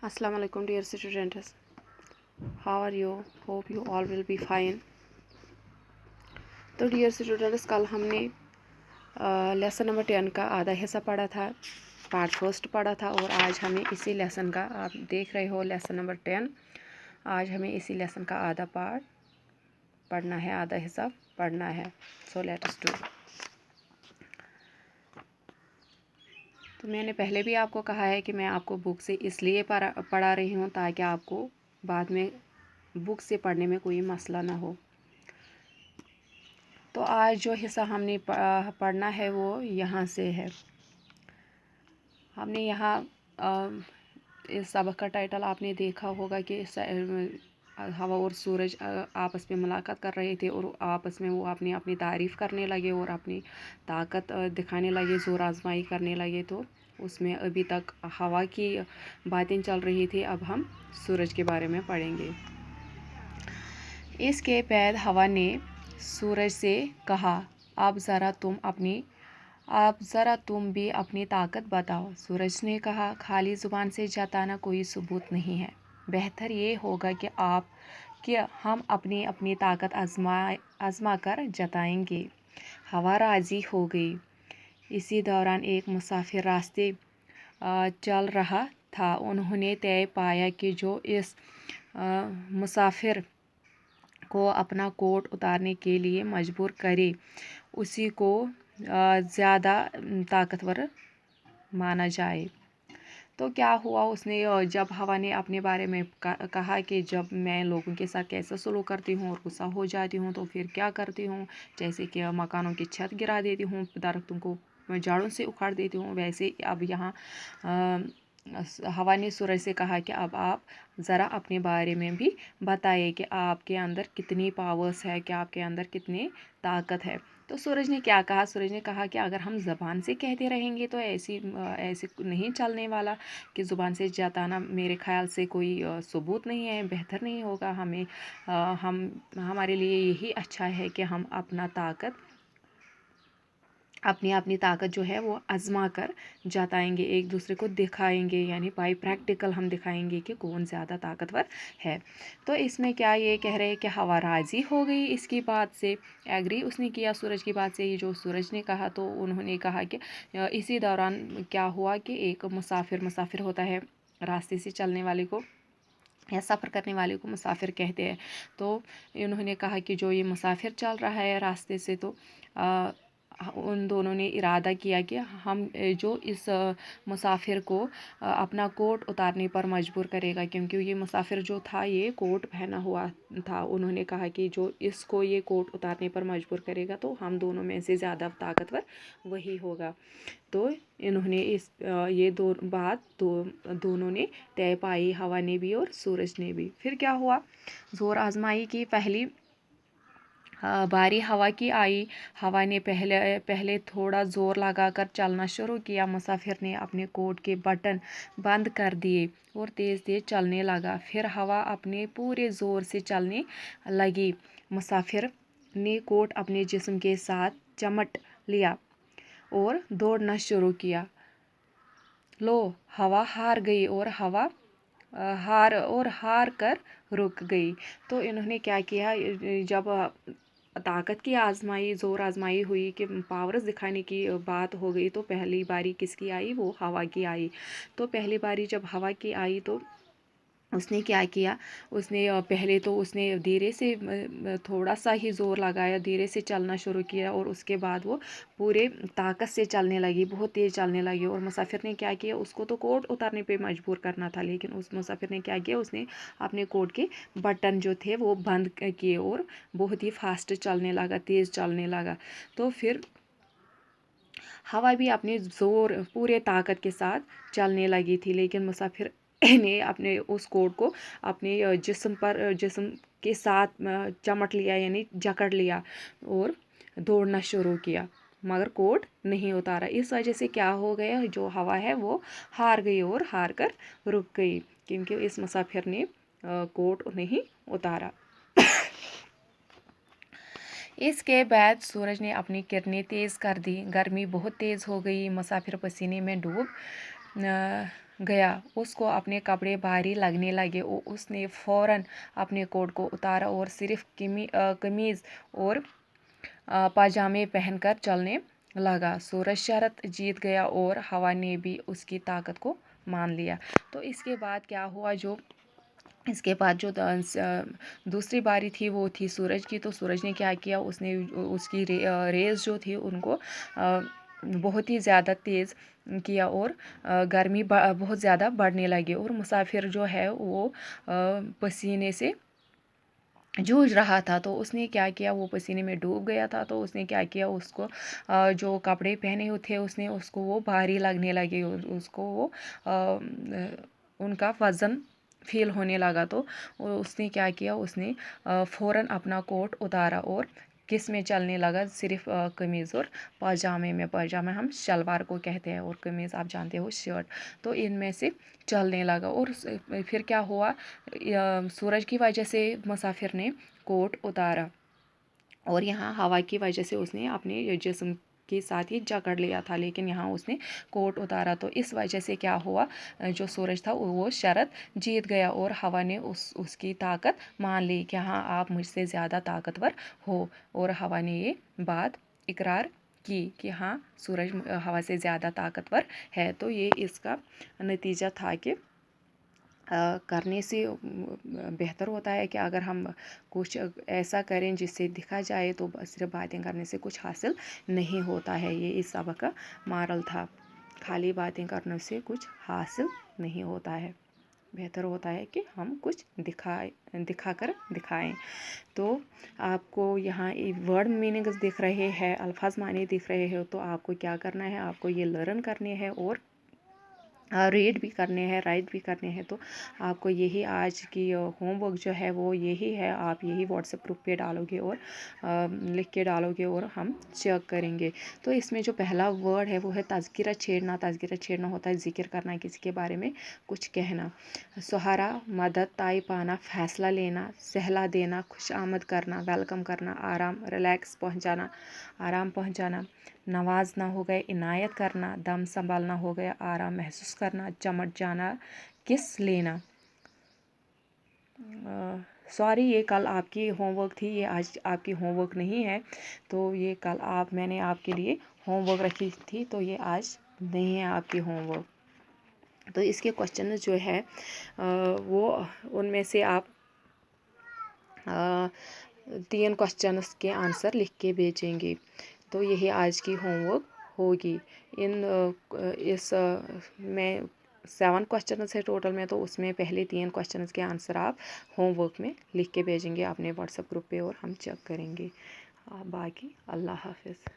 Assalamu alaikum dear students. How are you? Hope you all will be fine. तो dear students, कल हमने lesson number 10 का आधा हिस्सा पढ़ा था, पार्ट फर्स्ट पढ़ा था, और आज हमें इसी लेसन का, आप देख रहे हो लेसन नंबर 10, आज हमें इसी लेसन का आधा पार्ट पढ़ना है, आधा हिस्सा पढ़ना है. So let us do. तो मैंने पहले भी आपको कहा है कि मैं आपको बुक से इसलिए पढ़ा रही हूँ ताकि आपको बाद में बुक से पढ़ने में कोई मसला ना हो. तो आज जो हिस्सा हमने पढ़ना है वो यहाँ से है. हमने यहाँ इस सबक का टाइटल आपने देखा होगा कि हवा और सूरज आपस में मुलाकात कर रहे थे और आपस में वो अपनी अपनी तारीफ़ करने लगे और अपनी ताकत दिखाने लगे, ज़ोर आजमाई करने लगे. तो उसमें अभी तक हवा की बातें चल रही थी, अब हम सूरज के बारे में पढ़ेंगे. इसके बाद हवा ने सूरज से कहा, अब ज़रा तुम भी अपनी ताकत बताओ. सूरज ने कहा, खाली ज़ुबान से जताना कोई सबूत नहीं है. बेहतर ये होगा कि हम अपनी अपनी ताकत आजमा कर जताएंगे. हवा राज़ी हो गई. इसी दौरान एक मुसाफिर रास्ते चल रहा था. उन्होंने तय पाया कि जो इस मुसाफिर को अपना कोट उतारने के लिए मजबूर करे उसी को ज़्यादा ताकतवर माना जाए. तो क्या हुआ, उसने जब हवा ने अपने बारे में कहा कि जब मैं लोगों के साथ कैसे सलूक करती हूँ और गुस्सा हो जाती हूँ तो फिर क्या करती हूँ, जैसे कि मकानों की छत गिरा देती हूँ, दरख्तों को झाड़ों से उखाड़ देती हूँ, वैसे अब यहाँ हवा ने सूरज से कहा कि अब आप ज़रा अपने बारे में भी बताइए कि आपके अंदर कितनी पावर्स है, कि आपके अंदर कितनी ताकत है. तो सूरज ने क्या कहा, सूरज ने कहा कि अगर हम ज़बान से कहते रहेंगे तो ऐसे नहीं चलने वाला, कि ज़ुबान से जताना मेरे ख़्याल से कोई सबूत नहीं है, बेहतर नहीं होगा. हमारे लिए यही अच्छा है कि हम अपनी ताकत जो है वो आजमा कर जताएंगे, एक दूसरे को दिखाएंगे, यानी बाई प्रैक्टिकल हम दिखाएंगे कि कौन ज़्यादा ताकतवर है. तो इसमें क्या ये कह रहे हैं कि हवा राज़ी हो गई इसकी बात से, एग्री उसने किया सूरज की बात से. ये जो सूरज ने कहा तो उन्होंने कहा कि इसी दौरान क्या हुआ कि एक मुसाफिर होता है, रास्ते से चलने वाले को या सफ़र करने वाले को मुसाफिर कहते हैं. तो उन्होंने कहा कि जो ये मुसाफिर चल रहा है रास्ते से, तो उन दोनों ने इरादा किया कि हम जो इस मुसाफिर को अपना कोट उतारने पर मजबूर करेगा, क्योंकि ये मुसाफिर जो था ये कोट पहना हुआ था. उन्होंने कहा कि जो इसको ये कोट उतारने पर मजबूर करेगा तो हम दोनों में से ज़्यादा ताकतवर वही होगा. तो इन्होंने ये दोनों ने तय पाई, हवा ने भी और सूरज ने भी. फिर क्या हुआ, ज़ोर आजमाई की पहली बारी हवा की आई. हवा ने पहले थोड़ा ज़ोर लगाकर चलना शुरू किया. मुसाफिर ने अपने कोट के बटन बंद कर दिए और तेज़ चलने लगा. फिर हवा अपने पूरे ज़ोर से चलने लगी. मुसाफिर ने कोट अपने जिस्म के साथ चमट लिया और दौड़ना शुरू किया. लो, हवा हार गई और हार कर रुक गई. तो इन्होंने क्या किया, जब ताकत की ज़ोर आजमाई हुई कि पावर्स दिखाने की बात हो गई, तो पहली बारी किसकी आई, वो हवा की आई. तो पहली बारी जब हवा की आई तो उसने क्या किया, उसने पहले तो उसने धीरे से थोड़ा सा ही ज़ोर लगाया, धीरे से चलना शुरू किया और उसके बाद वो पूरे ताकत से चलने लगी, बहुत तेज़ चलने लगी. और मुसाफिर ने क्या किया, उसको तो कोट उतारने पे मजबूर करना था, लेकिन उस मुसाफिर ने क्या किया, उसने अपने कोट के बटन जो थे वो बंद किए और बहुत ही फास्ट चलने लगा, तेज़ चलने लगा. तो फिर हवा भी अपने पूरे ताकत के साथ चलने लगी थी, लेकिन मुसाफिर ने अपने उस कोट को अपने जिस्म के साथ चमट लिया, यानी जकड़ लिया और दौड़ना शुरू किया, मगर कोट नहीं उतारा. इस वजह से क्या हो गया, जो हवा है वो हार गई और हार कर रुक गई, क्योंकि इस मुसाफिर ने कोट नहीं उतारा. इसके बाद सूरज ने अपनी किरणें तेज़ कर दी. गर्मी बहुत तेज़ हो गई. मुसाफिर पसीने में डूब गया, उसको अपने कपड़े भारी लगने लगे और उसने फ़ौरन अपने कोट को उतारा और सिर्फ कमीज़ और पाजामे पहनकर चलने लगा। सूरज शरत जीत गया और हवा ने भी उसकी ताकत को मान लिया। तो इसके बाद क्या हुआ, इसके बाद जो दूसरी बारी थी वो थी सूरज की। तो सूरज ने क्या किया, उसने उसकी रेज़ जो थी उनको बहुत ही ज़्यादा तेज़ किया और गर्मी बहुत ज़्यादा बढ़ने लगी और मुसाफिर जो है वो पसीने से जूझ रहा था। तो उसने क्या किया, वो पसीने में डूब गया था। तो उसने क्या किया, उसको जो कपड़े पहने हुए थे उसने उसको वो भारी लगने लगे, उसको वो उनका वज़न फील होने लगा। तो उसने क्या किया, उसने फ़ौरन अपना कोट उतारा और किस में चलने लगा, सिर्फ कमीज़ और पाजामे हम शलवार को कहते हैं और कमीज़ आप जानते हो शर्ट। तो इनमें से चलने लगा और फिर क्या हुआ, सूरज की वजह से मुसाफिर ने कोट उतारा और यहाँ हवा की वजह से उसने अपने जिस्म के साथ ही जकड़ लिया था, लेकिन यहाँ उसने कोट उतारा। तो इस वजह से क्या हुआ, जो सूरज था वो शरत जीत गया और हवा ने उसकी ताकत मान ली कि हाँ आप मुझसे ज़्यादा ताकतवर हो। और हवा ने ये बात इकरार की कि हाँ सूरज हवा से ज़्यादा ताकतवर है। तो ये इसका नतीजा था कि करने से बेहतर होता है कि अगर हम कुछ ऐसा करें जिससे दिखा जाए, तो सिर्फ बातें करने से कुछ हासिल नहीं होता है। ये इस सबक का मॉरल था, खाली बातें करने से कुछ हासिल नहीं होता है। बेहतर होता है कि हम कुछ दिखाकर दिखाएं। तो आपको यहाँ वर्ड मीनिंग्स दिख रहे हैं, अल्फाज माने दिख रहे हैं, तो आपको क्या करना है, आपको ये लर्न करने हैं और रीड भी करने हैं, राइट भी करने हैं। तो आपको यही आज की होमवर्क जो है वो यही है, आप यही व्हाट्सएप ग्रुप पे डालोगे और लिख के डालोगे और हम चेक करेंगे। तो इसमें जो पहला वर्ड है वो है तज़किरा छेड़ना। तज़किरा छेड़ना होता है जिक्र करना, किसी के बारे में कुछ कहना। सहारा, मदद, ताई पाना, फैसला लेना, सहला देना, खुश आमद करना, वेलकम करना, आराम, रिलैक्स पहुँचाना, आराम पहुँचाना, नवाजना हो गए, इनायत करना, दम संभालना हो गया, आराम महसूस करना, चमट जाना, किस लेना। सॉरी, ये कल आपकी होमवर्क थी, ये आज आपकी होमवर्क नहीं है। तो ये कल मैंने आपके लिए होमवर्क रखी थी, तो ये आज नहीं है आपकी होमवर्क। तो इसके क्वेश्चन जो है वो उनमें से आप 3 क्वेश्चंस के आंसर लिख के भेजेंगे। तो यही आज की होमवर्क होगी। इस में 7 क्वेश्चंस है टोटल में, तो उसमें पहले 3 क्वेश्चंस के आंसर आप होमवर्क में लिख के भेजेंगे अपने व्हाट्सएप ग्रुप पे और हम चेक करेंगे। बाकी अल्लाह हाफिज़।